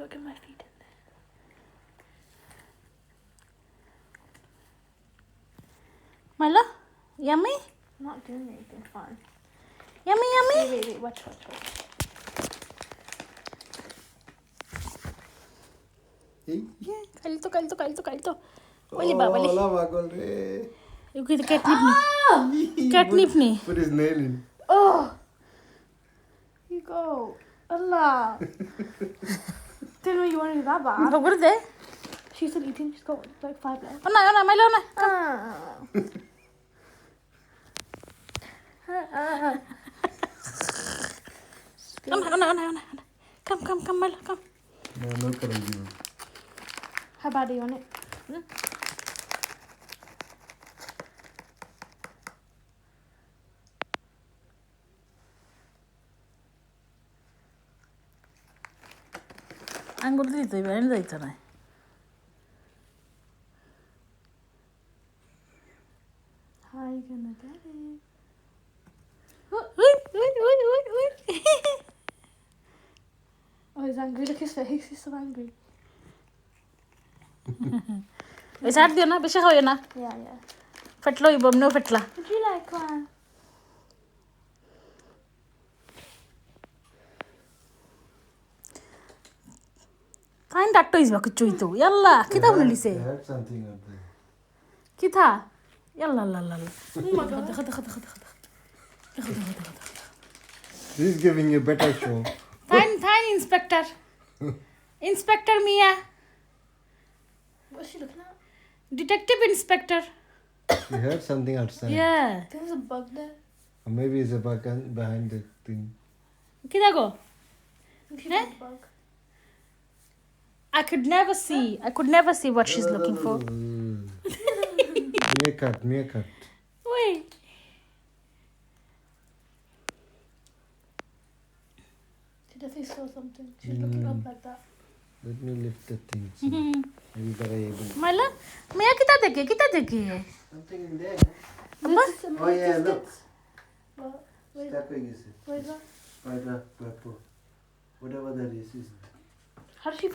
Look at my feet in there. Milo, yummy? I'm not doing anything fun. Yummy, yummy? Wait. Watch. Kalito. Wali ba, wali. Wala magol re. You get the catnip ni. Put his nail in. Oh! You go. Allah. Didn't know you wanted it that bad. What is it? She's still eating. She's got like 5 left. Oh, no, Milo, no. Come, Milo, come. No karangi. How bad are you on it? আঙ্গুল দিতে হইবে, এনে যাইতো না। How are you gonna get it? Uy. Oh, he's angry. Look at his face. He's so angry. ওই ছাড় দিও না, বেশি খাওয়াইও না। Yeah. ফেটলো হইব, এমনিও ফেটলা। Would you like one? Fine doctor হইবা কিচ্ছু হইতো। ইয়াল্লা, কিতা বলিছে? I heard something out there. কিতা? ইয়াল্লা। Oh my god. This is giving you better show. Fine, Inspector. Inspector Mia. What's she looking at? Detective Inspector. You heard something outside. Yeah. There's a bug there. Or maybe it's a bug behind the thing. কিতা গো? She's Eh? a bug. I could never see what she's looking for. Meerkat. Wait. She definitely saw something. She's looking up like that. Let me lift the thing. So maybe that I able. Mala, Mia kita দেখে? Something in there. Abba? Oh yeah, look. What? Where is Stuck in this. Where is that? By the purple. Whatever that is. How does she